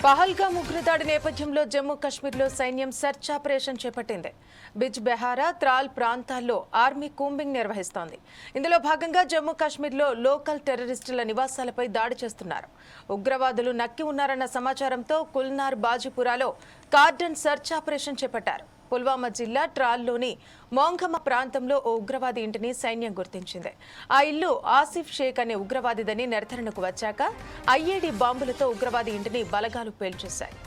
పహల్గామ్ ఉగ్రదాడి నేపథ్యంలో జమ్మూ కాశ్మీర్లో సైన్యం సెర్చ్ ఆపరేషన్ చేపట్టింది. బిజ్ బెహారా, త్రాల్ ప్రాంతాల్లో ఆర్మీ కూంబింగ్ నిర్వహిస్తోంది. ఇందులో భాగంగా జమ్మూ కాశ్మీర్లో లోకల్ టెర్రరిస్టుల నివాసాలపై దాడి చేస్తున్నారు. ఉగ్రవాదులు నక్కి ఉన్నారన్న సమాచారంతో కుల్నార్, బాజిపురాలో కార్డన్ సెర్చ్ ఆపరేషన్ చేపట్టారు. పుల్వామా జిల్లా ట్రాల్లోని మోంఘమ ప్రాంతంలో ఓ ఉగ్రవాది ఇంటిని సైన్యం గుర్తించింది. ఆ ఇల్లు ఆసిఫ్ షేక్ అనే ఉగ్రవాదిదని నిర్ధారణకు వచ్చాక ఐఈడీ బాంబులతో ఉగ్రవాది ఇంటిని బలగాలు పేల్చేశాయి.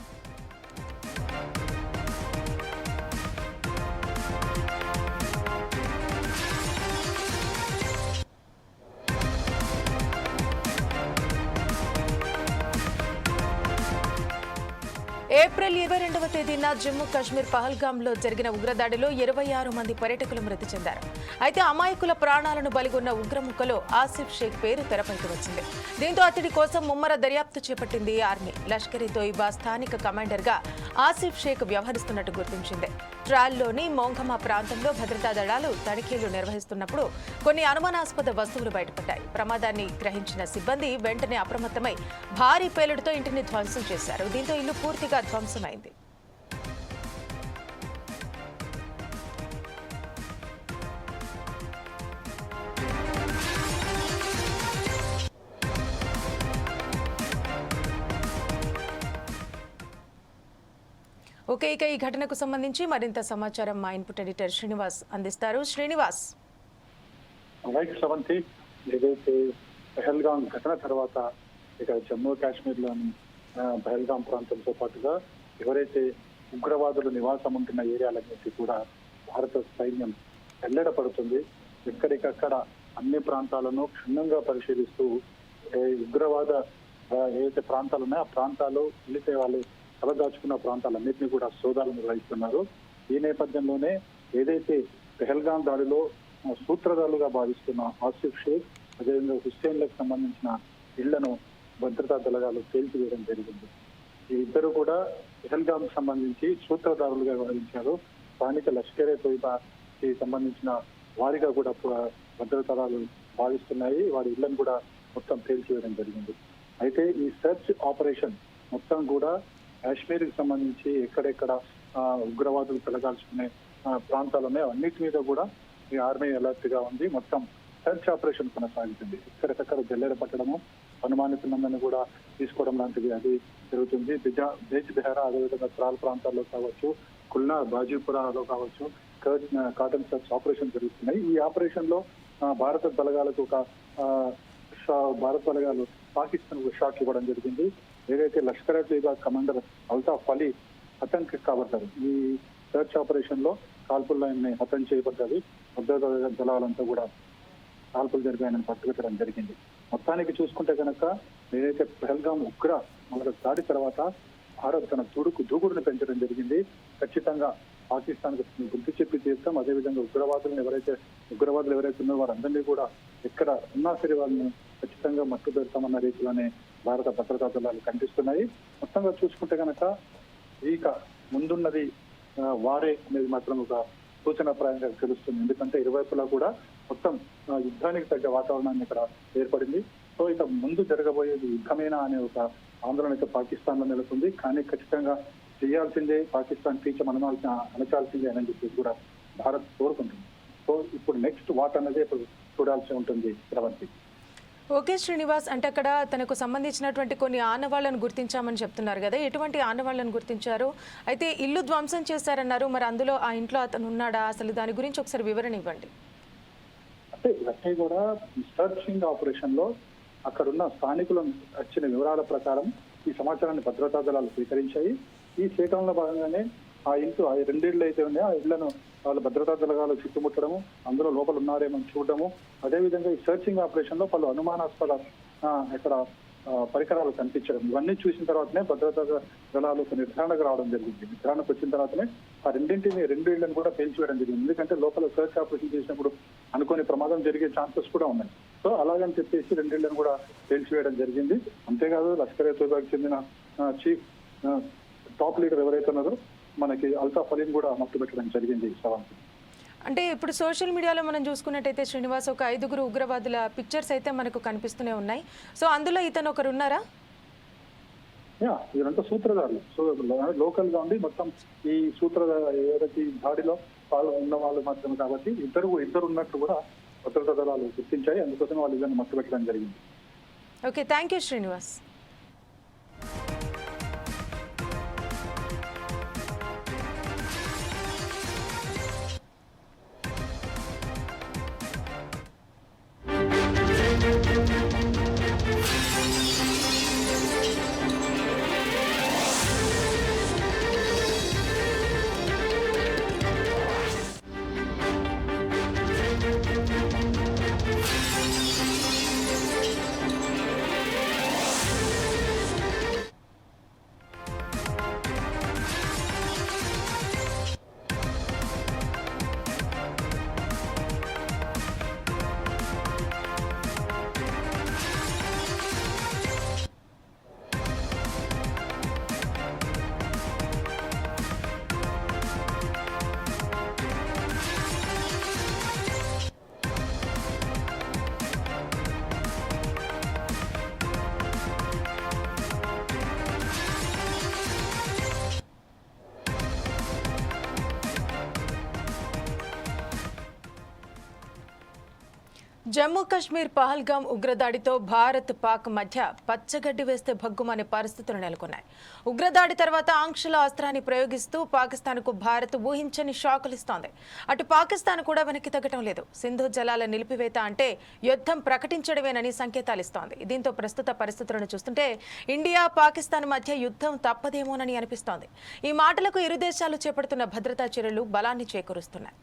ఏప్రిల్ 22వ తేదీన జమ్మూ కాశ్మీర్ పహల్గామ్లో జరిగిన ఉగ్రదాడిలో 26 మంది పర్యాటకులు మృతి చెందారు. అయితే అమాయకుల ప్రాణాలను బలిగొన్న ఉగ్రముఖలో ఆసిఫ్ షేక్ పేరు తెరపైకి వచ్చింది. దీంతో అతడి కోసం ముమ్మర దర్యాప్తు చేపట్టింది ఆర్మీ. లష్కర్-ఇ-తోయిబా స్థానిక కమాండర్గా ఆసిఫ్ షేక్ వ్యవహరిస్తున్నట్టు గుర్తించింది. ట్రాల్లోని మోంఘమా ప్రాంతంలో భద్రతా దళాలు తనిఖీలు నిర్వహిస్తున్నప్పుడు కొన్ని అనుమానాస్పద వస్తువులు బయటపడ్డాయి. ప్రమాదాన్ని గ్రహించిన సిబ్బంది వెంటనే అప్రమత్తమై భారీ పేలుడుతో ఇంటిని ధ్వంసం చేశారు. దీంతో ఇల్లు పూర్తిగా ధ్వంసమైంది. ఓకే, ఇక ఈ ఘటనకు సంబంధించి మరింత సమాచారం మా ఇన్పుట్ ఎడిటర్ శ్రీనివాస్ అందిస్తారు. శ్రీనివాస్. ఏదైతే పహల్గాం ఘటన తర్వాత ఇక జమ్మూ కాశ్మీర్లోని పహల్గాం ప్రాంతంతో పాటుగా ఎవరైతే ఉగ్రవాదులు నివాసం ఉంటున్న ఏరియాలన్నిటి కూడా భారత సైన్యం వెల్లడపడుతుంది. ఎక్కడికక్కడ అన్ని ప్రాంతాలను క్షుణ్ణంగా పరిశీలిస్తూ ఉగ్రవాద ఏవైతే ప్రాంతాలు ఉన్నాయో ఆ ప్రాంతాలు వెళితే వాళ్ళు తలదాచుకున్న ప్రాంతాలన్నింటినీ కూడా సోదాలు నిర్వహిస్తున్నారు. ఈ నేపథ్యంలోనే ఏదైతే పెహల్గాం దాడిలో సూత్రధారులుగా భావిస్తున్న ఆసిఫ్ షేక్, అదేవిధంగా హుస్సేన్లకు సంబంధించిన ఇళ్లను భద్రతా దళాలు తేల్చివేయడం జరిగింది. ఈ ఇద్దరు కూడా పెహల్గాం సంబంధించి సూత్రధారులుగా వ్యవహరించారు. స్థానిక లష్కర్-ఇ-తోయిబాకి సంబంధించిన వారిగా కూడా భద్రతా దళాలు భావిస్తున్నాయి. వారి ఇళ్లను కూడా మొత్తం తేల్చివేయడం జరిగింది. అయితే ఈ సెర్చ్ ఆపరేషన్ మొత్తం కూడా కాశ్మీర్కి సంబంధించి ఎక్కడెక్కడ ఉగ్రవాదులు తలగాల్చుకునే ప్రాంతాలు ఉన్నాయో అన్నిటి మీద కూడా ఈ ఆర్మీ అలర్ట్ గా ఉంది. మొత్తం సెర్చ్ ఆపరేషన్ కొనసాగుతుంది. ఎక్కడికక్కడ జల్లెడ పట్టడము, అనుమానితులందరినీ కూడా తీసుకోవడం లాంటివి అది జరుగుతుంది. బిజ్ బెహారా, అదేవిధంగా త్రాల్ ప్రాంతాల్లో కావచ్చు, కుల్నార్, బాజీపురాలో కావచ్చు కాటన్ సెర్చ్ ఆపరేషన్ జరుగుతున్నాయి. ఈ ఆపరేషన్ లో భారత బలగాలకు భారత బలగాలు పాకిస్తాన్ కు షాక్ ఇవ్వడం జరిగింది. ఏదైతే లష్కర్-ఇ-తోయిబా కమాండర్ అల్తాఫ్ అలీ హతం కాబడ్డారు. ఈ సెర్చ్ ఆపరేషన్ లో కాల్పుల్లో ఆయన హతం చేయబడ్డారు. భద్రతా దళాలంతా కూడా కాల్పులు జరిగాయని పట్టుబెట్టడం జరిగింది. మొత్తానికి చూసుకుంటే కనుక ఏదైతే పహల్గాం ఉగ్ర దాడి తర్వాత భారత్ తన దూకుడుని పెంచడం జరిగింది. ఖచ్చితంగా పాకిస్తాన్ గుర్తు చెప్పి తీస్తాం. అదేవిధంగా ఉగ్రవాదులు ఎవరైతే ఉన్నారో వారందరినీ కూడా ఎక్కడ ఉన్నా సరే వాళ్ళని ఖచ్చితంగా మట్టు పెడతామన్న రీతిలోనే భారత భద్రతా దళాలు కనిపిస్తున్నాయి. మొత్తంగా చూసుకుంటే కనుక ఇక ముందున్నది వారే అనేది మాత్రం ఒక సూచనాప్రాయంగా తెలుస్తుంది. ఎందుకంటే ఇరువైపులా కూడా మొత్తం యుద్ధానికి తగ్గ వాతావరణాన్ని ఇక్కడ ఏర్పడింది. సో ఇక ముందు జరగబోయేది యుద్ధమేనా అనే ఒక ఆందోళన అయితే పాకిస్తాన్ లో నెలకొంది. కానీ ఖచ్చితంగా చేయాల్సిందే, పాకిస్తాన్ పీచం అణచాల్సిందే అని చెప్పి కూడా భారత్ కోరుకుంటుంది. సో ఇప్పుడు నెక్స్ట్ వాట్ అన్నదే ఇప్పుడు చూడాల్సి ఉంటుంది. ప్రవంతి. ఓకే శ్రీనివాస్, అంటే అక్కడ తనకు సంబంధించినటువంటి కొన్ని ఆనవాళ్లను గుర్తించామని చెప్తున్నారు కదా, ఎటువంటి ఆనవాళ్లను గుర్తించారు? అయితే ఇల్లు ధ్వంసం చేశారన్నారు, మరి అందులో ఆ ఇంట్లో అతను ఉన్నాడా? అసలు దాని గురించి ఒకసారి వివరణ ఇవ్వండి. అంటే ఇవన్నీ కూడా సర్చింగ్ ఆపరేషన్ లో అక్కడున్న స్థానికులు వచ్చిన వివరాల ప్రకారం ఈ సమాచారాన్ని భద్రతా దళాలు స్వీకరించాయి. ఈ సేకరణలో భాగంగానే ఆ ఇంట్లో ఆ రెండిళ్ళు అయితే ఉన్నాయో ఆ ఇళ్లను వాళ్ళ భద్రతా దళాలు చుట్టుముట్టడము, అందులో లోపల ఉన్నారేమో చూడడము, అదేవిధంగా ఈ సర్చింగ్ ఆపరేషన్ లో పలు అనుమానాస్పద ఇక్కడ పరికరాలు కనిపించడం, ఇవన్నీ చూసిన తర్వాతనే భద్రతా దళాలు నిర్ధారణకు రావడం జరిగింది. నిర్ధారణకు వచ్చిన తర్వాతనే ఆ రెండు ఇళ్లను కూడా పేల్చివేయడం జరిగింది. ఎందుకంటే లోపల సర్చ్ ఆపరేషన్ చేసినప్పుడు అనుకోని ప్రమాదం జరిగే ఛాన్సెస్ కూడా ఉన్నాయి. సో అలాగని చెప్పేసి రెండిళ్లను కూడా పేల్చివేయడం జరిగింది. అంతేకాదు లష్కర్-ఇ-తోయిబాకి చెందిన చీఫ్ టాప్ లీడర్ ఎవరైతే ఉన్నారో మనకి అల్తాఫ్ అలీని కూడా మట్టు పెట్టడం జరిగింది. అంటే ఇప్పుడు సోషల్ మీడియాలో మనం చూసుకున్నట్టయితే శ్రీనివాస్, ఒక 5గురు ఉగ్రవాదుల పిక్చర్స్ అయితే మనకు కనిపిస్తూనే ఉన్నాయి. సో అందులో ఇతను ఒకరు ఉన్నారా? వీరంతా సూత్రధారులు. సో లోకల్ గా ఉండి మొత్తం ఈ ఏదైతే ఈ దాడిలో ఉన్న వాళ్ళు మాత్రమే కాబట్టి ఇద్దరు ఉన్నట్లు కూడా భద్రతా దళాలు గుర్తించాయి. అందుకోసం వాళ్ళు ఇద్దరిని మట్టు పెట్టడం జరిగింది. Okay, thank you Srinivas. Jammu Kashmir Pahalgam ఉగ్రదాడితో భారత్ పాక్ మధ్య పచ్చగడ్డి వేస్తే భగ్గుమనే పరిస్థితులు నెలకొన్నాయి. ఉగ్రదాడి తర్వాత ఆంక్షల అస్త్రాన్ని ప్రయోగిస్తూ పాకిస్తాన్కు భారత్ ఊహించని షాకులిస్తోంది. అటు పాకిస్తాన్ కూడా వెనక్కి తగ్గటం లేదు. సింధు జలాల నిలిపివేత అంటే యుద్ధం ప్రకటించడమేనని సంకేతాలిస్తోంది. దీంతో ప్రస్తుత పరిస్థితులను చూస్తుంటే ఇండియా పాకిస్తాన్ మధ్య యుద్ధం తప్పదేమోనని అనిపిస్తోంది. ఈ మాటలకు ఇరు దేశాలు చేపడుతున్న భద్రతా చర్యలు బలాన్ని చేకూరుస్తున్నాయి.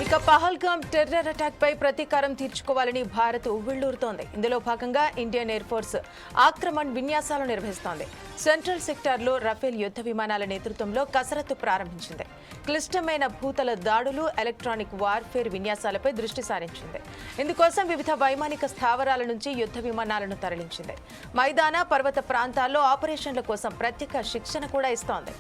ఇక పహల్గాం టెర్రర్ అటాక్ పై ప్రతీకారం తీర్చుకోవాలని భారత్ ఉవ్విళ్లూరుతోంది. ఇందులో భాగంగా ఇండియన్ ఎయిర్ ఫోర్స్ ఆక్రమణ్ విన్యాసాలు నిర్వహిస్తోంది. సెంట్రల్ సెక్టార్లో రఫేల్ యుద్ధ విమానాల నేతృత్వంలో కసరత్తు ప్రారంభించింది. క్లిష్టమైన భూతల దాడులు, ఎలక్ట్రానిక్ వార్ఫేర్ విన్యాసాలపై దృష్టి సారించింది. ఇందుకోసం వివిధ వైమానిక స్థావరాల నుంచి యుద్ధ విమానాలను తరలించింది. మైదాన, పర్వత ప్రాంతాల్లో ఆపరేషన్ల కోసం ప్రత్యేక శిక్షణ కూడా ఇస్తోంది.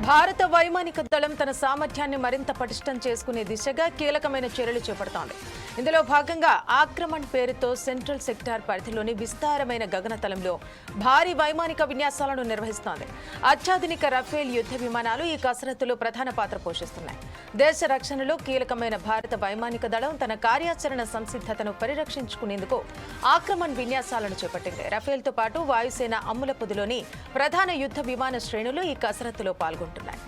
భారత వైమానిక దళం తన సామర్థ్యాన్ని మరింత పటిష్టం చేసుకునే దిశగా కీలకమైన చర్యలు చేపడుతోంది. ఇందులో భాగంగా ఆక్రమణ్ పేరుతో సెంట్రల్ సెక్టార్ పరిధిలోని విస్తారమైన గగనతలంలో భారీ వైమానిక విన్యాసాలను నిర్వహిస్తోంది. అత్యాధునిక రఫేల్ యుద్ధ విమానాలు ఈ కసరత్తులో ప్రధాన పాత్ర పోషిస్తున్నాయి. దేశ రక్షణలో కీలకమైన భారత వైమానిక దళం తన కార్యాచరణ సంసిద్ధతను పరిరక్షించుకునేందుకు ఆక్రమణ్ విన్యాసాలను చేపట్టింది. రఫేల్తో పాటు వాయుసేన అమ్ముల పొదిలోని ప్రధాన యుద్ధ విమాన శ్రేణులు ఈ కసరత్తులో పాల్గొంటున్నాయి.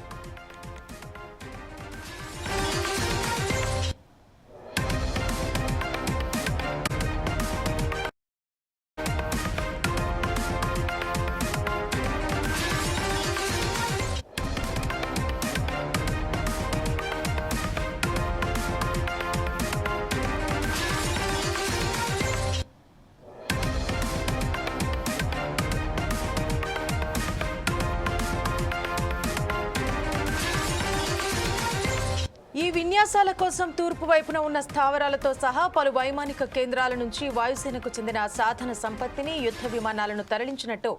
ఈ విన్యాసాల కోసం తూర్పు వైపున ఉన్న స్థావరాలతో సహా పలు వైమానిక కేంద్రాల నుంచి వాయుసేనకు చెందిన సాధన సంపత్తిని యుద్ధ విమానాలను తరలించినట్టు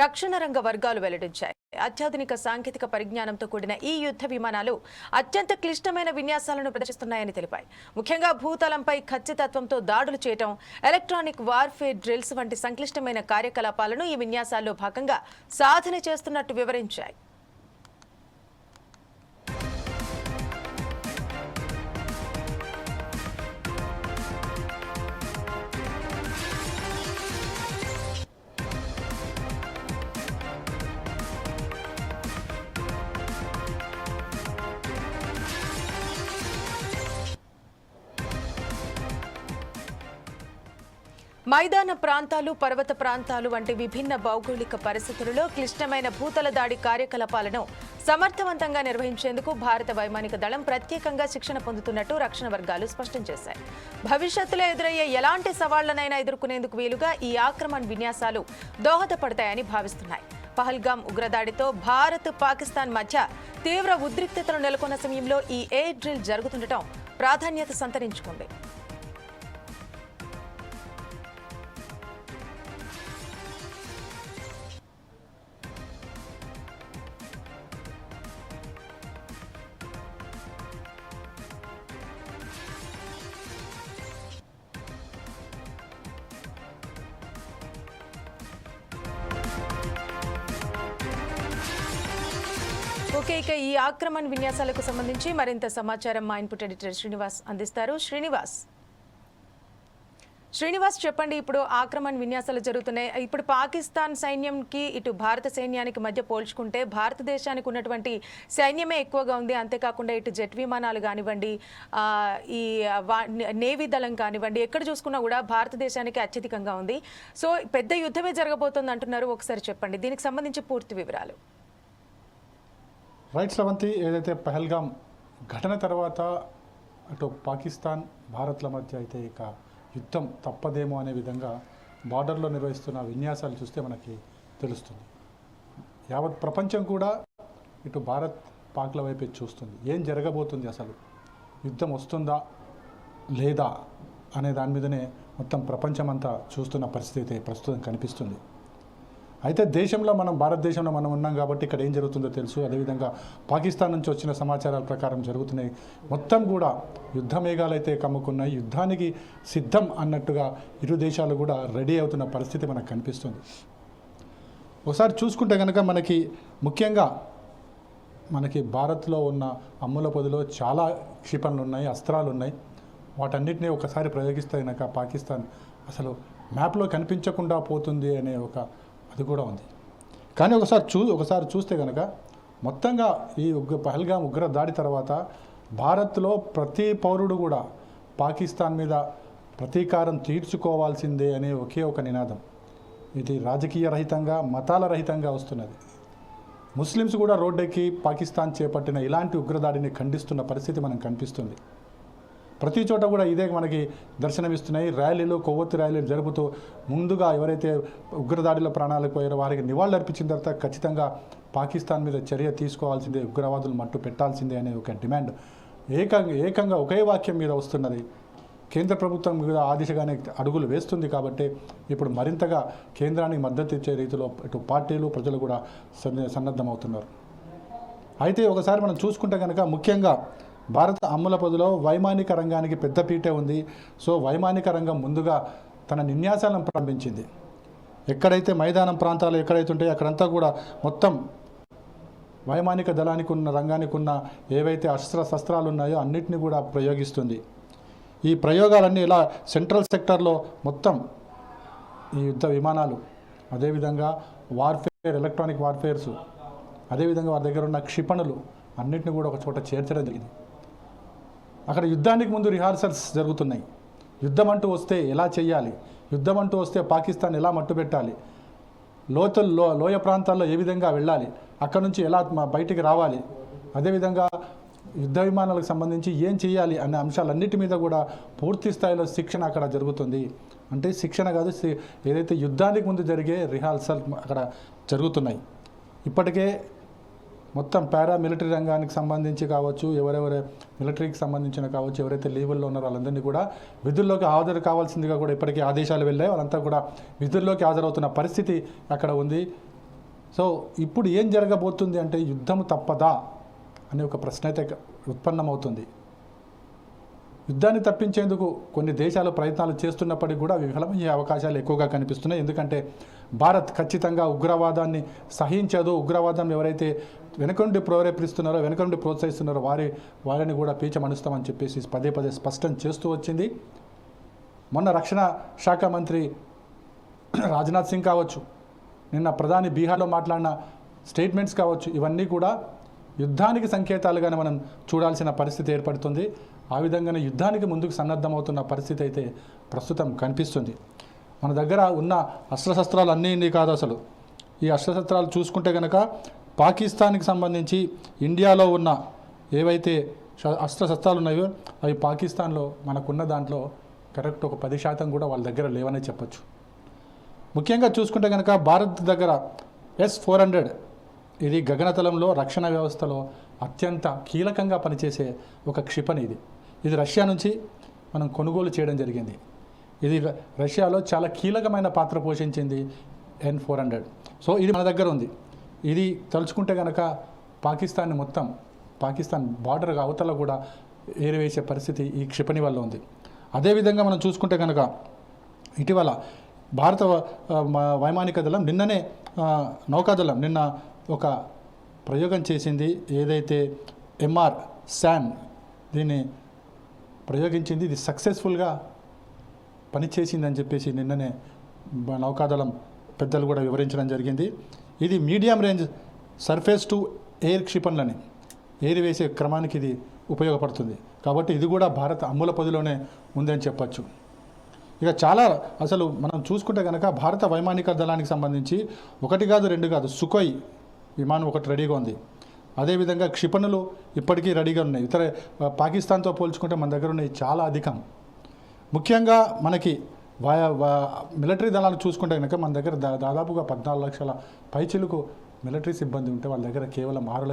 రక్షణ రంగ వర్గాలు వెల్లడించాయి. అత్యాధునిక సాంకేతిక పరిజ్ఞానంతో కూడిన ఈ యుద్ధ విమానాలు అత్యంత క్లిష్టమైన విన్యాసాలను ప్రదర్శిస్తున్నాయని తెలిపాయి. ముఖ్యంగా భూతలంపై ఖచ్చితత్వంతో దాడులు చేయడం, ఎలక్ట్రానిక్ వార్ఫేర్ డ్రిల్స్ వంటి సంక్లిష్టమైన కార్యకలాపాలను ఈ విన్యాసాల్లో భాగంగా సాధన చేస్తున్నట్టు వివరించాయి. మైదాన ప్రాంతాలు, పర్వత ప్రాంతాలు వంటి విభిన్న భౌగోళిక పరిస్థితులలో క్లిష్టమైన భూతల దాడి కార్యకలాపాలను సమర్థవంతంగా నిర్వహించేందుకు భారత వైమానిక దళం ప్రత్యేకంగా శిక్షణ పొందుతున్నట్టు రక్షణ వర్గాలు స్పష్టం చేశాయి. భవిష్యత్తులో ఎదురయ్యే ఎలాంటి సవాళ్లనైనా ఎదుర్కొనేందుకు వీలుగా ఈ ఆక్రమణ విన్యాసాలు దోహదపడతాయని భావిస్తున్నాయి. పహల్గామ్ ఉగ్రదాడితో భారత్, పాకిస్తాన్ మధ్య తీవ్ర ఉద్రిక్తతలు నెలకొన్న సమయంలో ఈ ఎయిర్ డ్రిల్ జరుగుతుండటం ప్రాధాన్యత సంతరించుకుంది. ఇక ఈ ఆక్రమణ విన్యాసాలకు సంబంధించి మరింత సమాచారం మా ఇన్పుట్ ఎడిటర్ శ్రీనివాస్ అందిస్తారు. శ్రీనివాస్ చెప్పండి, ఇప్పుడు ఆక్రమణ విన్యాసాలు జరుగుతున్నాయి. ఇప్పుడు పాకిస్తాన్ సైన్యంకి ఇటు భారత సైన్యానికి మధ్య పోల్చుకుంటే భారతదేశానికి ఉన్నటువంటి సైన్యమే ఎక్కువగా ఉంది. అంతేకాకుండా ఇటు జెట్ విమానాలు కానివ్వండి, ఈ నేవీ దళం కానివ్వండి, ఎక్కడ చూసుకున్నా కూడా భారతదేశానికి అత్యధికంగా ఉంది. సో పెద్ద యుద్ధమే జరగబోతోంది అంటున్నారు. ఒకసారి చెప్పండి దీనికి సంబంధించి పూర్తి వివరాలు. రైట్ శ్రవంతి, ఏదైతే పహల్గామ్ ఘటన తర్వాత అటు పాకిస్తాన్, భారత్ల మధ్య అయితే ఇక యుద్ధం తప్పదేమో అనే విధంగా బార్డర్లో నిర్వహిస్తున్న విన్యాసాలు చూస్తే మనకి తెలుస్తుంది. యావత్ ప్రపంచం కూడా ఇటు భారత్, పాక్ల వైపే చూస్తుంది. ఏం జరగబోతుంది, అసలు యుద్ధం వస్తుందా లేదా అనే దాని మీదనే మొత్తం ప్రపంచమంతా చూస్తున్న పరిస్థితి ప్రస్తుతం కనిపిస్తుంది. అయితే దేశంలో భారతదేశంలో మనం ఉన్నాం కాబట్టి ఇక్కడ ఏం జరుగుతుందో తెలుసు. అదేవిధంగా పాకిస్తాన్ నుంచి వచ్చిన సమాచారాల ప్రకారం జరుగుతున్నాయి. మొత్తం కూడా యుద్ధ మేఘాలు అయితే కమ్ముకున్నాయి. యుద్ధానికి సిద్ధం అన్నట్టుగా ఇరు దేశాలు కూడా రెడీ అవుతున్న పరిస్థితి మనకు కనిపిస్తుంది. ఒకసారి చూసుకుంటే కనుక ముఖ్యంగా మనకి భారత్లో ఉన్న అమ్ముల పొదిలో చాలా క్షిపణులు ఉన్నాయి, అస్త్రాలు ఉన్నాయి. వాటన్నిటినీ ఒకసారి ప్రయోగిస్తే కనుక పాకిస్తాన్ అసలు మ్యాప్లో కనిపించకుండా పోతుంది అనే అది కూడా ఉంది. కానీ ఒకసారి చూస్తే కనుక మొత్తంగా ఈ పహల్గామ్ ఉగ్ర దాడి తర్వాత భారత్లో ప్రతి పౌరుడు కూడా పాకిస్తాన్ మీద ప్రతీకారం తీర్చుకోవాల్సిందే అనే ఒకే ఒక నినాదం. ఇది రాజకీయ రహితంగా, మతాల రహితంగా వస్తున్నది. ముస్లిమ్స్ కూడా రోడ్డెక్కి పాకిస్తాన్ చేపట్టిన ఇలాంటి ఉగ్రదాడిని ఖండిస్తున్న పరిస్థితి మనకు కనిపిస్తుంది. ప్రతి చోట కూడా ఇదే మనకి దర్శనమిస్తున్నాయి. ర్యాలీలు, కొవ్వొత్తి ర్యాలీలు జరుపుతూ ముందుగా ఎవరైతే ఉగ్రదాడిలో ప్రాణాలకు పోయారో వారికి నివాళులు అర్పించిన తర్వాత ఖచ్చితంగా పాకిస్తాన్ మీద చర్య తీసుకోవాల్సిందే, ఉగ్రవాదులు మట్టు పెట్టాల్సిందే అనే ఒక డిమాండ్ ఏకంగా ఒకే వాక్యం మీద వస్తున్నది. కేంద్ర ప్రభుత్వం మీద ఆ దిశగానే అడుగులు వేస్తుంది. కాబట్టి ఇప్పుడు మరింతగా కేంద్రానికి మద్దతు ఇచ్చే రీతిలో ఇటు పార్టీలు, ప్రజలు కూడా సన్నద్ధమవుతున్నారు. అయితే ఒకసారి మనం చూసుకుంటే కనుక ముఖ్యంగా భారత అమ్ముల పొదిలో వైమానిక రంగానికి పెద్దపీటే ఉంది. సో వైమానిక రంగం ముందుగా తన విన్యాసాలను ప్రారంభించింది. ఎక్కడైతే మైదానం ప్రాంతాలు ఎక్కడైతే ఉంటాయో అక్కడంతా కూడా మొత్తం వైమానిక దళానికి ఉన్న రంగానికి ఉన్న ఏవైతే శస్త్రాలు ఉన్నాయో అన్నిటినీ కూడా ప్రయోగిస్తుంది. ఈ ప్రయోగాలన్నీ ఇలా సెంట్రల్ సెక్టర్లో మొత్తం ఈ యుద్ధ విమానాలు, అదేవిధంగా వార్ఫేర్, ఎలక్ట్రానిక్ వార్ఫేర్స్, అదేవిధంగా వారి దగ్గర ఉన్న క్షిపణులు అన్నిటిని కూడా ఒక చోట చేర్చడం జరిగింది. అక్కడ యుద్ధానికి ముందు రిహార్సల్స్ జరుగుతున్నాయి. యుద్ధం అంటూ వస్తే ఎలా చేయాలి, యుద్ధం అంటూ వస్తే పాకిస్తాన్ ఎలా మట్టుపెట్టాలి, లోయ ప్రాంతాల్లో ఏ విధంగా వెళ్ళాలి, అక్కడ నుంచి ఎలా బయటికి రావాలి, అదేవిధంగా యుద్ధ విమానాలకు సంబంధించి ఏం చేయాలి అనే అంశాలన్నిటి మీద కూడా పూర్తి స్థాయిలో శిక్షణ అక్కడ జరుగుతుంది. అంటే శిక్షణ కాదు, ఏదైతే యుద్ధానికి ముందు జరిగే రిహార్సల్ అక్కడ జరుగుతున్నాయి. ఇప్పటికే మొత్తం పారామిలిటరీ రంగానికి సంబంధించి కావచ్చు, ఎవరెవరు మిలిటరీకి సంబంధించిన కావచ్చు, ఎవరైతే లీవుల్లో ఉన్నారో వాళ్ళందరినీ కూడా విధుల్లోకి హాజరు కావాల్సిందిగా కూడా ఇప్పటికీ ఆదేశాలు వెళ్ళాయి. వాళ్ళంతా కూడా విధుల్లోకి హాజరవుతున్న పరిస్థితి అక్కడ ఉంది. సో ఇప్పుడు ఏం జరగబోతుంది అంటే యుద్ధం తప్పదా అనే ఒక ప్రశ్న అయితే ఉత్పన్నమవుతుంది. యుద్ధాన్ని తప్పించేందుకు కొన్ని దేశాలు ప్రయత్నాలు చేస్తున్నప్పటికీ కూడా విఫలమయ్యే అవకాశాలు ఎక్కువగా కనిపిస్తున్నాయి. ఎందుకంటే భారత్ ఖచ్చితంగా ఉగ్రవాదాన్ని సహించదు. ఉగ్రవాదం ఎవరైతే వెనుక నుండి ప్రేరేపిస్తున్నారో, వెనుక నుండి ప్రోత్సహిస్తున్నారో వారిని కూడా పీచమనుస్తామని చెప్పేసి పదే పదే స్పష్టం చేస్తూ వచ్చింది. మొన్న రక్షణ శాఖ మంత్రి రాజ్నాథ్ సింగ్ కావచ్చు, నిన్న ప్రధాని బీహార్లో మాట్లాడిన స్టేట్మెంట్స్ కావచ్చు, ఇవన్నీ కూడా యుద్ధానికి సంకేతాలుగానే మనం చూడాల్సిన పరిస్థితి ఏర్పడుతుంది. ఆ విధంగానే యుద్ధానికి ముందుకు సన్నద్ధమవుతున్న పరిస్థితి అయితే ప్రస్తుతం కనిపిస్తుంది. మన దగ్గర ఉన్న అస్త్రశస్త్రాలు అన్నీ కాదు. అసలు ఈ అస్త్రశస్త్రాలు చూసుకుంటే కనుక పాకిస్తాన్కి సంబంధించి ఇండియాలో ఉన్న ఏవైతే అస్త్రశస్త్రాలు ఉన్నాయో అవి పాకిస్తాన్లో మనకున్న దాంట్లో కరెక్ట్ ఒక 10% కూడా వాళ్ళ దగ్గర లేవనే చెప్పచ్చు. ముఖ్యంగా చూసుకుంటే కనుక భారత్ దగ్గర S-400 ఇది గగనతలంలో రక్షణ వ్యవస్థలో అత్యంత కీలకంగా పనిచేసే ఒక క్షిపణి. ఇది రష్యా నుంచి మనం కొనుగోలు చేయడం జరిగింది. ఇది రష్యాలో చాలా కీలకమైన పాత్ర పోషించింది N-400. సో ఇది మన దగ్గర ఉంది. ఇది తలుచుకుంటే కనుక పాకిస్తాన్ బార్డర్ అవతల కూడా ఏరివేసే పరిస్థితి ఈ క్షిపణి వల్ల ఉంది. అదేవిధంగా మనం చూసుకుంటే కనుక ఇటీవల భారత వైమానిక దళం నౌకాదళం నిన్న ఒక ప్రయోగం చేసింది. ఏదైతే MR-SAM దీన్ని ప్రయోగించింది, ఇది సక్సెస్ఫుల్గా పనిచేసిందని చెప్పేసి నిన్ననే నౌకాదళం పెద్దలు కూడా వివరించడం జరిగింది. ఇది medium range surface to air క్షిపణులని ఏరివేసే క్రమానికి ఇది ఉపయోగపడుతుంది. కాబట్టి ఇది కూడా భారత అమ్ముల పొదిలోనే ఉందని చెప్పచ్చు. ఇక చాలా అసలు మనం చూసుకుంటే కనుక భారత వైమానిక దళానికి సంబంధించి 1 కాదు 2 కాదు సుఖోయ్ విమానం ఒకటి రెడీగా ఉంది. అదేవిధంగా క్షిపణులు ఇప్పటికీ రెడీగా ఉన్నాయి. పాకిస్తాన్తో పోల్చుకుంటే మన దగ్గర ఉన్నాయి చాలా అధికం. ముఖ్యంగా మనకి మిలిటరీ దళాలు చూసుకుంటే కనుక మన దగ్గర దాదాపుగా 14 లక్షల పైచిలుకు మిలిటరీ సిబ్బంది ఉంటే వాళ్ళ దగ్గర కేవలం 6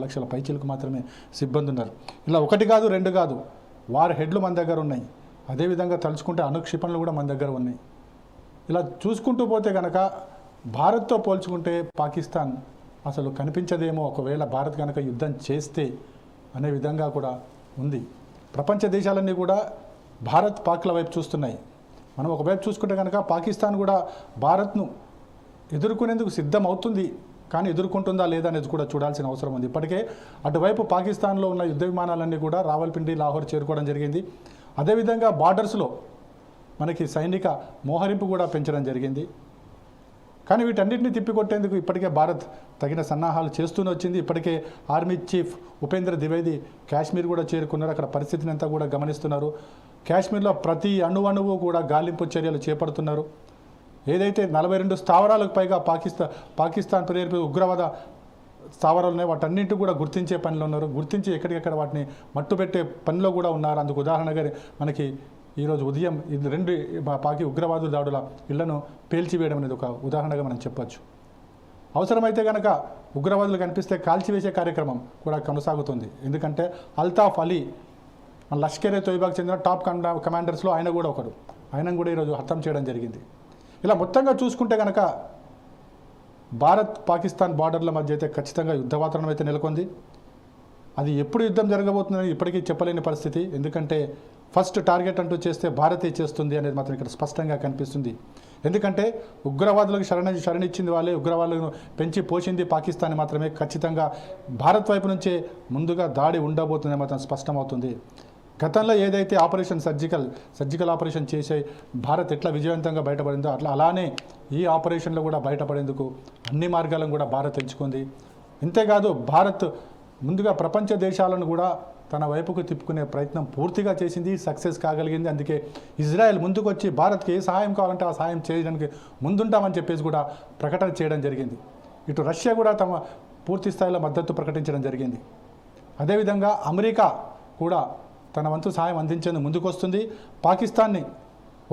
లక్షల పైచిలుకు మాత్రమే సిబ్బంది ఉన్నారు. ఇలా 1 కాదు 2 కాదు వార్ హెడ్లు మన దగ్గర ఉన్నాయి. అదేవిధంగా తలుచుకుంటే అణుక్షిపణులు కూడా మన దగ్గర ఉన్నాయి. ఇలా చూసుకుంటూ పోతే కనుక భారత్తో పోల్చుకుంటే పాకిస్తాన్ అసలు కనిపించదేమో ఒకవేళ భారత్ కనుక యుద్ధం చేస్తే అనే విధంగా కూడా ఉంది. ప్రపంచ దేశాలన్నీ కూడా పాక్ల వైపు చూస్తున్నాయి. మనం ఒకవైపు చూసుకుంటే కనుక పాకిస్తాన్ కూడా భారత్ను ఎదుర్కొనేందుకు సిద్ధం అవుతుంది, కానీ ఎదుర్కొంటుందా లేదా అనేది కూడా చూడాల్సిన అవసరం ఉంది. ఇప్పటికే అటువైపు పాకిస్తాన్లో ఉన్న యుద్ధ విమానాలన్నీ కూడా రావల్పిండి, లాహోర్ చేరుకోవడం జరిగింది. అదేవిధంగా బార్డర్స్లో మనకి సైనిక మోహరింపు కూడా పెంచడం జరిగింది. కానీ వీటన్నిటిని తిప్పికొట్టేందుకు ఇప్పటికే భారత్ తగిన సన్నాహాలు చేస్తూనే వచ్చింది. ఇప్పటికే ఆర్మీ చీఫ్ ఉపేంద్ర ద్వివేది కాశ్మీర్ కూడా చేరుకున్నారు. అక్కడ పరిస్థితిని అంతా కూడా గమనిస్తున్నారు. కాశ్మీర్లో ప్రతి అణువు కూడా గాలింపు చర్యలు చేపడుతున్నారు. ఏదైతే 42 స్థావరాలకు పైగా పాకిస్తాన్ ప్రేరేపిత ఉగ్రవాద స్థావరాలు ఉన్నాయి, వాటన్నింటి కూడా గుర్తించే పనిలో ఉన్నారు. గుర్తించి ఎక్కడికెక్కడ వాటిని మట్టుపెట్టే పనిలో కూడా ఉన్నారు. అందుకు ఉదాహరణగా మనకి ఈరోజు ఉదయం 2 పాకి ఉగ్రవాదుల దాడుల ఇళ్లను పేల్చివేయడం అనేది ఒక ఉదాహరణగా మనం చెప్పచ్చు. అవసరమైతే కనుక ఉగ్రవాదులు కనిపిస్తే కాల్చివేసే కార్యక్రమం కూడా కొనసాగుతుంది. ఎందుకంటే అల్తాఫ్ అలీ లష్కర్ ఏ తోయిబాకు చెందిన టాప్ కమాండర్స్లో ఆయన కూడా ఒకడు. ఆయన కూడా ఈరోజు హతం చేయడం జరిగింది. ఇలా మొత్తంగా చూసుకుంటే కనుక భారత్ పాకిస్తాన్ బార్డర్ల మధ్య అయితే ఖచ్చితంగా యుద్ధ వాతావరణం అయితే నెలకొంది. అది ఎప్పుడు యుద్ధం జరగబోతుందని ఇప్పటికీ చెప్పలేని పరిస్థితి. ఎందుకంటే ఫస్ట్ టార్గెట్ అంటూ చేస్తే భారతే చేస్తుంది అనేది మాత్రం ఇక్కడ స్పష్టంగా కనిపిస్తుంది. ఎందుకంటే ఉగ్రవాదులకు శరణిచ్చింది వాళ్ళే, ఉగ్రవాదులను పెంచి పోషింది పాకిస్తాన్ మాత్రమే. ఖచ్చితంగా భారత్ వైపు నుంచే ముందుగా దాడి ఉండబోతుందని మాత్రం స్పష్టమవుతుంది. గతంలో ఏదైతే సర్జికల్ ఆపరేషన్ చేసే భారత్ ఎట్లా విజయవంతంగా బయటపడిందో అలానే ఈ ఆపరేషన్లో కూడా బయటపడేందుకు అన్ని మార్గాలను కూడా భారత్ ఎంచుకుంది. ఇంతేకాదు భారత్ ముందుగా ప్రపంచ దేశాలను కూడా తన వైపుకు తిప్పుకునే ప్రయత్నం పూర్తిగా చేసింది, సక్సెస్ కాగలిగింది. అందుకే ఇజ్రాయెల్ ముందుకు వచ్చి భారత్కి ఏ సహాయం కావాలంటే ఆ సహాయం చేయడానికి ముందుంటామని చెప్పేసి కూడా ప్రకటన చేయడం జరిగింది. ఇటు రష్యా కూడా తమ పూర్తి స్థాయిలో మద్దతు ప్రకటించడం జరిగింది. అదేవిధంగా అమెరికా కూడా తన వంతు సహాయం అందించేందుకు ముందుకు వస్తుంది. పాకిస్తాన్ని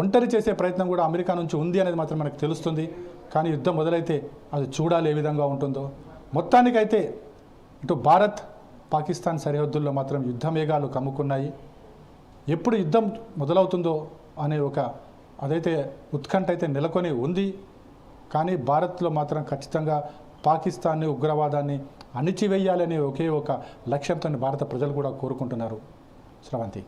ఒంటరి చేసే ప్రయత్నం కూడా అమెరికా నుంచి ఉంది అనేది మాత్రం మనకు తెలుస్తుంది. కానీ యుద్ధం మొదలైతే అది చూడాలి ఏ విధంగా ఉంటుందో. మొత్తానికైతే ఇటు భారత్ పాకిస్తాన్ సరిహద్దుల్లో మాత్రం యుద్ధ మేఘాలు కమ్ముకున్నాయి. ఎప్పుడు యుద్ధం మొదలవుతుందో అనే ఒక అదైతే ఉత్కంఠ అయితే నెలకొని ఉంది. కానీ భారత్లో మాత్రం ఖచ్చితంగా పాకిస్తాన్ని, ఉగ్రవాదాన్ని అణిచివేయాలనే ఒకే ఒక లక్ష్యంతో భారత ప్రజలు కూడా కోరుకుంటున్నారు. శ్రవంతి.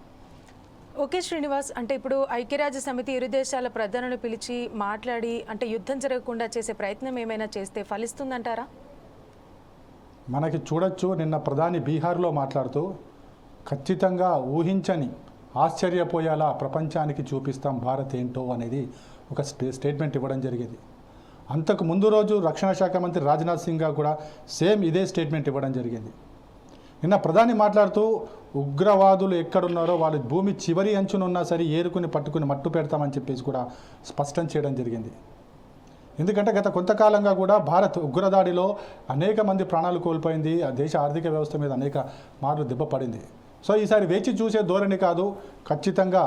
ఓకే శ్రీనివాస్, అంటే ఇప్పుడు ఐక్యరాజ్య సమితి ఇరు దేశాల ప్రధానులను పిలిచి మాట్లాడి అంటే యుద్ధం జరగకుండా చేసే ప్రయత్నం ఏమైనా చేస్తే ఫలిస్తుందంటారా? మనకి చూడొచ్చు, నిన్న ప్రధాని బీహార్లో మాట్లాడుతూ ఖచ్చితంగా ఊహించని ఆశ్చర్యపోయేలా ప్రపంచానికి చూపిస్తాం భారత్ ఏంటో అనేది ఒక స్టేట్మెంట్ ఇవ్వడం జరిగింది. అంతకు ముందు రోజు రక్షణ శాఖ మంత్రి రాజ్నాథ్ సింగ్ కూడా సేమ్ ఇదే స్టేట్మెంట్ ఇవ్వడం జరిగింది. నిన్న ప్రధాని మాట్లాడుతూ ఉగ్రవాదులు ఎక్కడున్నారో వాళ్ళు భూమి చివరి అంచునున్నా సరే ఏరుకుని పట్టుకుని మట్టు పెడతామని చెప్పేసి కూడా స్పష్టం చేయడం జరిగింది. ఎందుకంటే గత కొంతకాలంగా కూడా భారత్ ఉగ్రదాడిలో అనేక మంది ప్రాణాలు కోల్పోయింది. ఆ దేశ ఆర్థిక వ్యవస్థ మీద అనేక మార్లు దెబ్బపడింది. సో ఈసారి వేచి చూసే ధోరణి కాదు, ఖచ్చితంగా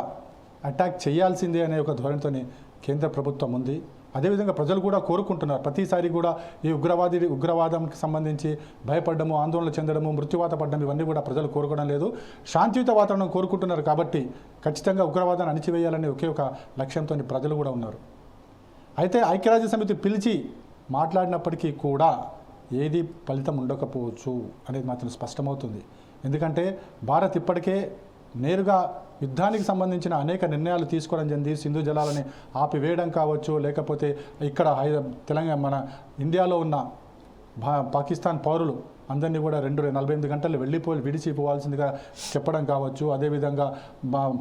అటాక్ చేయాల్సిందే అనే ఒక ధోరణితో కేంద్ర ప్రభుత్వం ఉంది. అదేవిధంగా ప్రజలు కూడా కోరుకుంటున్నారు. ప్రతిసారి కూడా ఈ ఉగ్రవాదంకి సంబంధించి భయపడము, ఆందోళన చెందడము, మృత్యువాత పడడం ఇవన్నీ కూడా ప్రజలు కోరుకోవడం లేదు. శాంతియుత వాతావరణం కోరుకుంటున్నారు. కాబట్టి ఖచ్చితంగా ఉగ్రవాదాన్ని అణిచివేయాలనే ఒకే ఒక లక్ష్యంతో ప్రజలు కూడా ఉన్నారు. అయితే ఐక్యరాజ్య సమితి పిలిచి మాట్లాడినప్పటికీ కూడా ఏది ఫలితం ఉండకపోవచ్చు అనేది మాత్రం స్పష్టమవుతుంది. ఎందుకంటే భారత్ ఇప్పటికే నేరుగా యుద్ధానికి సంబంధించిన అనేక నిర్ణయాలు తీసుకోవడం జరిగింది. సింధు జలాలని ఆపివేయడం కావచ్చు, లేకపోతే ఇక్కడ తెలంగాణ మన ఇండియాలో ఉన్న పాకిస్తాన్ పౌరులు అందరినీ కూడా 48 గంటలు విడిచిపోవాల్సిందిగా చెప్పడం కావచ్చు, అదేవిధంగా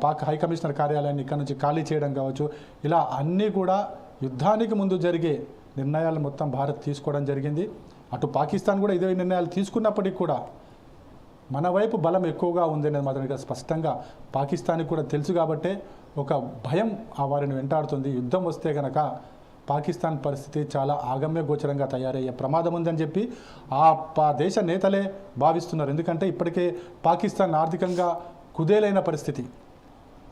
పాక్ హై కమిషనర్ కార్యాలయాన్ని ఇక్కడ నుంచి ఖాళీ చేయడం కావచ్చు, ఇలా అన్నీ కూడా యుద్ధానికి ముందు జరిగే నిర్ణయాలు మొత్తం భారత్ తీసుకోవడం జరిగింది. అటు పాకిస్తాన్ కూడా ఇదే నిర్ణయాలు తీసుకున్నప్పటికీ కూడా మన వైపు బలం ఎక్కువగా ఉందనేది మాత్రం ఇక్కడ స్పష్టంగా పాకిస్తాన్కి కూడా తెలుసు. కాబట్టే ఒక భయం ఆ వారిని వెంటాడుతుంది. యుద్ధం వస్తే కనుక పాకిస్తాన్ పరిస్థితి చాలా ఆగమ్య గోచరంగా తయారయ్యే ప్రమాదం ఉందని చెప్పి ఆ దేశ నేతలే భావిస్తున్నారు. ఎందుకంటే ఇప్పటికే పాకిస్తాన్ ఆర్థికంగా కుదేలైన పరిస్థితి.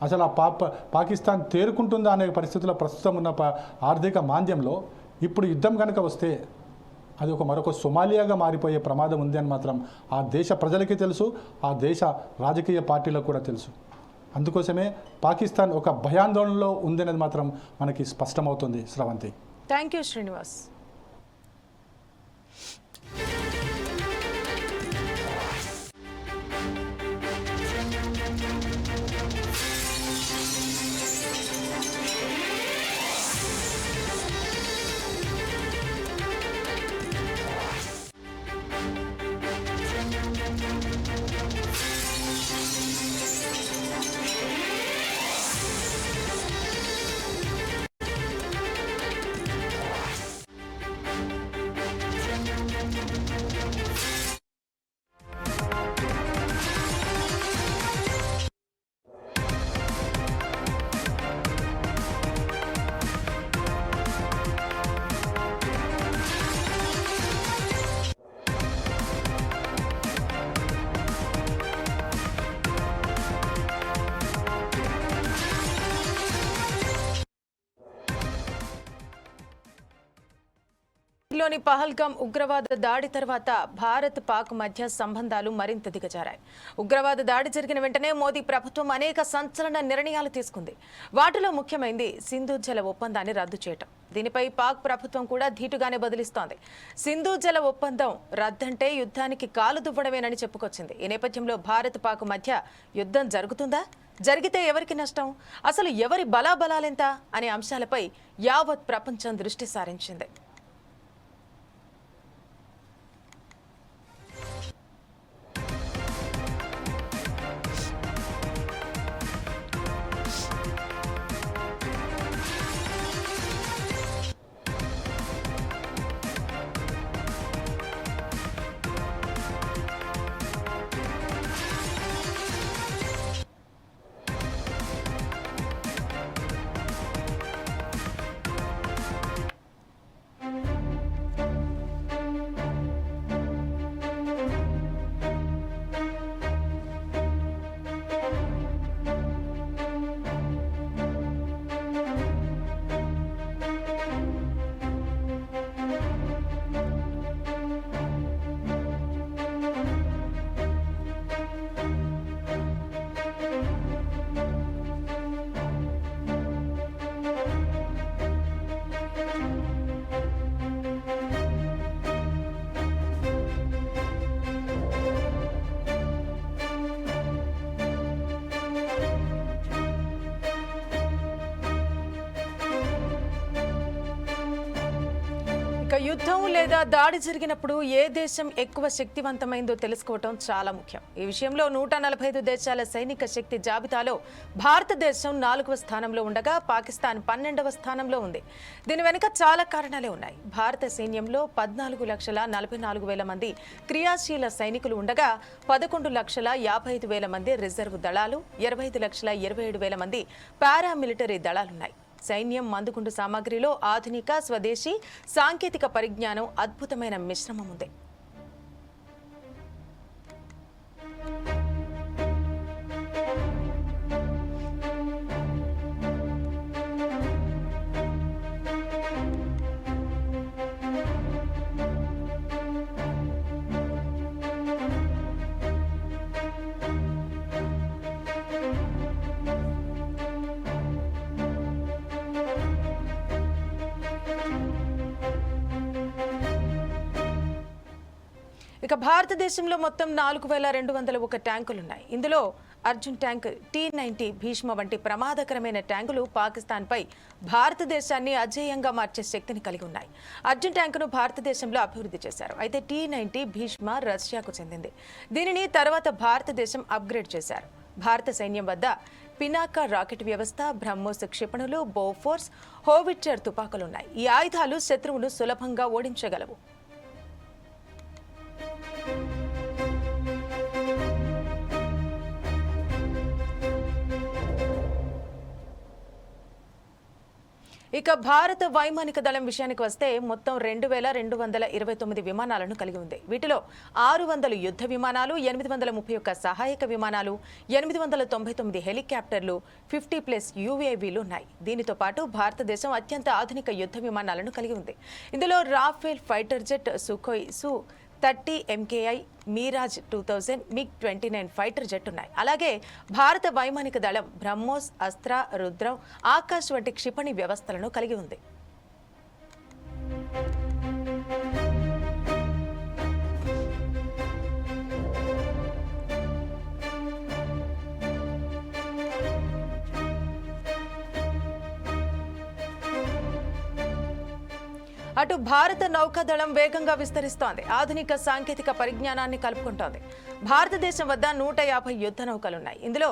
అసలు పాకిస్తాన్ తేరుకుంటుందా అనే పరిస్థితుల్లో ప్రస్తుతం ఉన్న ఆర్థిక మాంద్యంలో ఇప్పుడు యుద్ధం కనుక వస్తే అది మరొక సొమాలియాగా మారిపోయే ప్రమాదం ఉంది అని మాత్రం ఆ దేశ ప్రజలకి తెలుసు, ఆ దేశ రాజకీయ పార్టీలకు కూడా తెలుసు. అందుకోసమే పాకిస్తాన్ ఒక భయాందోళనలో ఉందనేది మాత్రం మనకి స్పష్టమవుతుంది. శ్రవంతి. Thank you Srinivas. లోని పహల్గామ్ ఉగ్రవాద దాడి తర్వాత భారత్ పాక్ మధ్య సంబంధాలు మరింత దిగజారాయి. ఉగ్రవాద దాడి జరిగిన వెంటనే మోదీ ప్రభుత్వం అనేక సంచలన నిర్ణయాలు తీసుకుంది. వాటిలో ముఖ్యమైనది సింధు జల ఒప్పందాన్ని రద్దు చేయటం. దీనిపై పాక్ ప్రభుత్వం కూడా ధీటుగానే బదిలిస్తోంది. సింధు జల ఒప్పందం రద్దంటే యుద్ధానికి కాలు దువ్వడమేనని చెప్పుకొచ్చింది. ఈ నేపథ్యంలో భారత్ పాక్ మధ్య యుద్ధం జరుగుతుందా? జరిగితే ఎవరికి నష్టం? అసలు ఎవరి బలాబలాలెంత అనే అంశాలపై యావత్ ప్రపంచం దృష్టి సారించింది. యుద్ధం లేదా దాడి జరిగినప్పుడు ఏ దేశం ఎక్కువ శక్తివంతమైందో తెలుసుకోవటం చాలా ముఖ్యం. ఈ విషయంలో 145 దేశాల సైనిక శక్తి జాబితాలో భారతదేశం 4వ స్థానంలో ఉండగా పాకిస్తాన్ 12వ స్థానంలో ఉంది. దీని వెనుక చాలా కారణాలే ఉన్నాయి. భారత సైన్యంలో 14,44,000 మంది క్రియాశీల సైనికులు ఉండగా 11,55,000 మంది రిజర్వ్ దళాలు, 25,27,000 మంది పారామిలిటరీ దళాలున్నాయి. సైన్యం మందుగుండు సామాగ్రిలో ఆధునిక స్వదేశీ సాంకేతిక పరిజ్ఞానం అద్భుతమైన మిశ్రమం ఉంది. ఇక భారతదేశంలో మొత్తం 4,201 ట్యాంకులున్నాయి. ఇందులో అర్జున్ ట్యాంక్, T-90 భీష్మ వంటి ప్రమాదకరమైన ట్యాంకులు పాకిస్తాన్పై భారతదేశాన్ని అజేయంగా మార్చే శక్తిని కలిగి ఉన్నాయి. అర్జున్ ట్యాంకును భారతదేశంలో అభివృద్ధి చేశారు. అయితే T-90 భీష్మ రష్యాకు చెందింది. దీనిని తర్వాత భారతదేశం అప్గ్రేడ్ చేశారు. భారత సైన్యం వద్ద పినాకా రాకెట్ వ్యవస్థ, బ్రహ్మోస్ క్షిపణులు, బోఫోర్స్, హోవిట్జర్ తుపాకులున్నాయి. ఈ ఆయుధాలు శత్రువును సులభంగా ఓడించగలవు. ఇక భారత వైమానిక దళం విషయానికి వస్తే మొత్తం 2,229 విమానాలను కలిగి ఉంది. వీటిలో 600 యుద్ధ విమానాలు, 831 సహాయక విమానాలు, 899 హెలికాప్టర్లు, 50+ UAVలు ఉన్నాయి. దీనితో పాటు భారతదేశం అత్యంత ఆధునిక యుద్ధ విమానాలను కలిగి ఉంది. ఇందులో Raphael fighter jet, Sukhoi Su-30 MKI, Miraj 2000, MiG-29 fighter jet ఉన్నాయి. అలాగే భారత వైమానిక దళం బ్రహ్మోస్, అస్త్ర, రుద్రం, ఆకాశ్ వంటి క్షిపణి వ్యవస్థలను కలిగి ఉంది. అటు భారత నౌకాదళం వేగంగా విస్తరిస్తోంది. ఆధునిక సాంకేతిక పరిజ్ఞానాన్ని కలుపుకుంటోంది. భారతదేశం వద్ద 150 యుద్ధ నౌకలున్నాయి. ఇందులో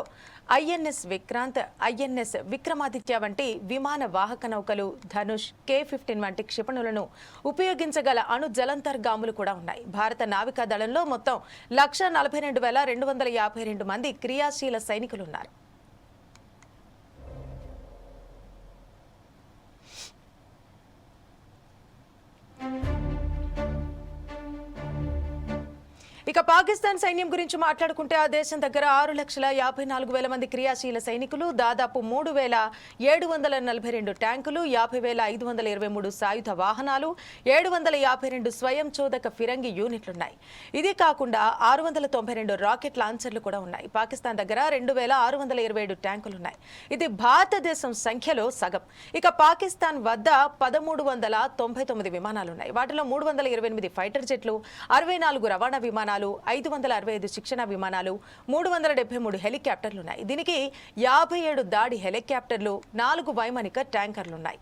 INS విక్రాంత్, INS విక్రమాదిత్య వంటి విమాన వాహక నౌకలు, ధనుష్, K-15 వంటి క్షిపణులను ఉపయోగించగల అణు జలంతర్గాములు కూడా ఉన్నాయి. భారత నావికా దళంలో మొత్తం 142,252 మంది క్రియాశీల సైనికులున్నారు. ఇక పాకిస్తాన్ సైన్యం గురించి మాట్లాడుకుంటే ఆ దేశం దగ్గర 6,54,000 మంది క్రియాశీల సైనికులు, దాదాపు 3,742 ట్యాంకులు, 50,523 సాయుధ వాహనాలు, 752 స్వయం చోదక ఫిరంగి యూనిట్లున్నాయి. ఇది కాకుండా 692 రాకెట్ లాంచర్లు కూడా ఉన్నాయి. పాకిస్తాన్ దగ్గర 2,627 ట్యాంకులున్నాయి. ఇది భారతదేశం సంఖ్యలో సగం. ఇక పాకిస్తాన్ వద్ద 1,399 విమానాలున్నాయి. వాటిలో 328 ఫైటర్ జెట్లు, 64 రవాణా విమానాలు, 565 శిక్షణ విమానాలు, 373 హెలికాప్టర్లున్నాయి. దీనికి 57 దాడి హెలికాప్టర్లు, 4 వైమానిక ట్యాంకర్లున్నాయి.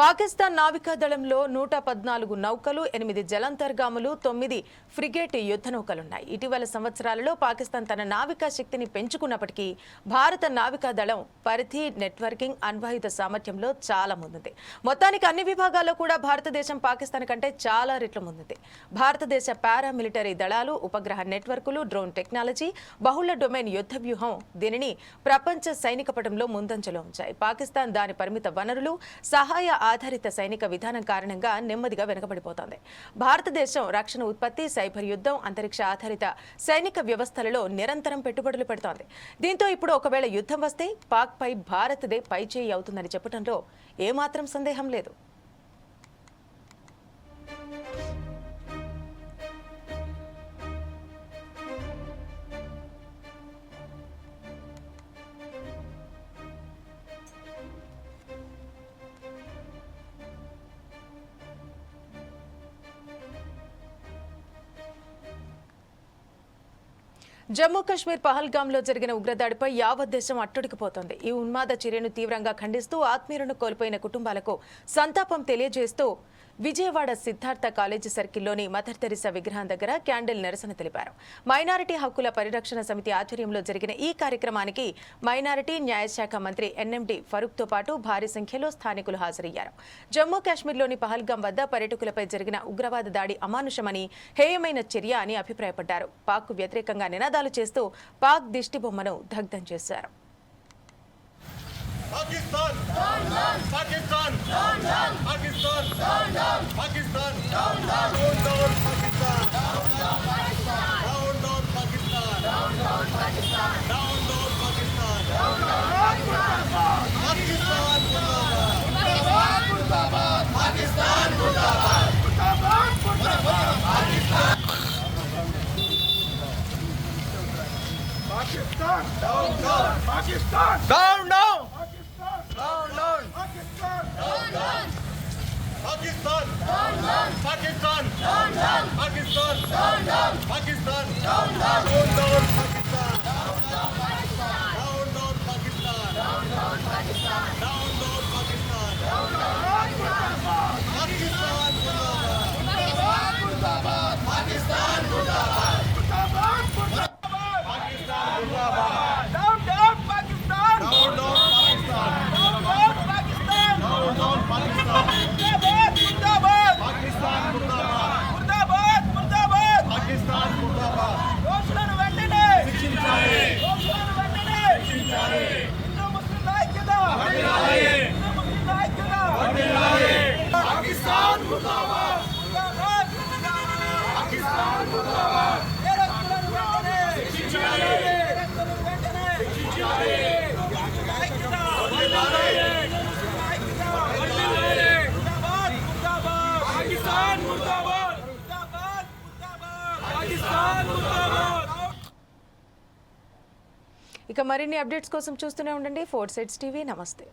పాకిస్తాన్ నావికా దళంలో 114 నౌకలు, 8 జలంతర్గాములు, 9 ఫ్రిగేట్ యుద్ధ నౌకలున్నాయి. ఇటీవల సంవత్సరాలలో పాకిస్తాన్ తన నావికా శక్తిని పెంచుకున్నప్పటికీ భారత నావికా దళం పరిధి, నెట్వర్కింగ్, అణ్వాయుధ సామర్థ్యంలో చాలా ముందుంది. మొత్తానికి అన్ని విభాగాల్లో కూడా భారతదేశం పాకిస్తాన్ కంటే చాలా రెట్లు ముందుంది. భారతదేశ పారామిలిటరీ దళాలు, ఉపగ్రహ నెట్వర్కులు, డ్రోన్ టెక్నాలజీ, బహుళ డొమైన్ యుద్ధ వ్యూహం దీనిని ప్రపంచ సైనిక పటంలో ముందంజలో ఉంచాయి. పాకిస్తాన్ దాని పరిమిత వనరులు, సహాయ ఆధారిత సైనిక విధానం కారణంగా నెమ్మదిగా వెనుకబడిపోతోంది. భారతదేశం రక్షణ ఉత్పత్తి, సైబర్ యుద్ధం, అంతరిక్ష ఆధారిత సైనిక వ్యవస్థలలో నిరంతరం పెట్టుబడులు పెడుతోంది. దీంతో ఇప్పుడు ఒకవేళ యుద్ధం వస్తే పాక్ పై భారత్దే పైచేయి అవుతుందని చెప్పడంలో ఏమాత్రం సందేహం లేదు. జమ్మూ కాశ్మీర్ పహల్గామ్లో జరిగిన ఉగ్రదాడిపై యావత్ దేశం అట్టుడికిపోతోంది. ఈ ఉన్మాద చర్యను తీవ్రంగా ఖండిస్తూ ఆత్మీయులను కోల్పోయిన కుటుంబాలకు సంతాపం తెలియజేస్తూ విజయవాడ సిద్ధార్థ కాలేజీ సర్కిల్లోని మదర్ తెరిసా విగ్రహం దగ్గర క్యాండిల్ నిరసన తెలిపారు. మైనారిటీ హక్కుల పరిరక్షణ సమితి ఆధ్వర్యంలో జరిగిన ఈ కార్యక్రమానికి మైనారిటీ న్యాయశాఖ మంత్రి ఎన్ఎండి ఫరూక్తో పాటు భారీ సంఖ్యలో స్థానికులు హాజరయ్యారు. జమ్మూ కాశ్మీర్లోని పహల్గాం వద్ద పర్యాటకులపై జరిగిన ఉగ్రవాద దాడి అమానుషమని, హేయమైన చర్య అని అభిప్రాయపడ్డారు. పాక్కు వ్యతిరేకంగా నినాదాలు చేస్తూ పాక్ దిష్టిబొమ్మను దగ్ధం చేశారు. Pakistan! Down, down! Pakistan! Down, down! Pakistan! Down, down! Pakistan! Down, down! Down, down! Pakistan! Down, down! Pakistan! Down, down! Pakistan! Down, down! Pakistan! Down, down! Pakistan! Down, down! Pakistan! Murdabad! Murdabad! Pakistan! Murdabad! Murdabad! Murdabad! Pakistan! Pakistan! Down, down! Pakistan! Down, down! Down, down! Pakistan! Down, down! Pakistan! Down, down! Pakistan! Down, down! Pakistan! Down, down! Pakistan! Down, down! Down, down! Pakistan! Down, down! Pakistan! Down, down! Pakistan! Down, down! Pakistan! Down, down! Pakistan! Down, down! Pakistan! Murdabad! Murdabad! Pakistan! Murdabad! Murdabad! Murdabad! Pakistan! Murdabad! Down, down! Pakistan! Down, down! Pakistan! Down, down! Pakistan! Down, down! Pakistan! Murdabad! Murdabad! Pakistan! Murdabad! Murdabad! Murdabad! Pakistan! Murdabad! దోషులను వెంటనే శిక్షించాలి. దోషులను వెంటనే శిక్షించాలి. హిందూ ముస్లిం ఐక్యత వర్ధిల్లాలి. హిందూ ముస్లిం ఐక్యత వర్ధిల్లాలి. పాకిస్తాన్ ముర్దాబాద్. ముర్దాబాద్. ముర్దాబాద్. పాకిస్తాన్ ముర్దాబాద్. నేరస్తులను వెంటనే శిక్షించాలి. నేరస్తులను వెంటనే శిక్షించాలి. ఐక్యత వర్ధిల్లాలి. ఐక్యత వర్ధిల్లాలి. ముర్దాబాద్. ముర్దాబాద్. పాకిస్తాన్ ముర్దాబాద్. ముర్దాబాద్. ముర్దాబాద్. పాకిస్తాన్ ముర్దాబాద్. ఇక మరిన్ని అప్డేట్స్ కోసం చూస్తూనే ఉండండి 4 Sides TV. నమస్తే.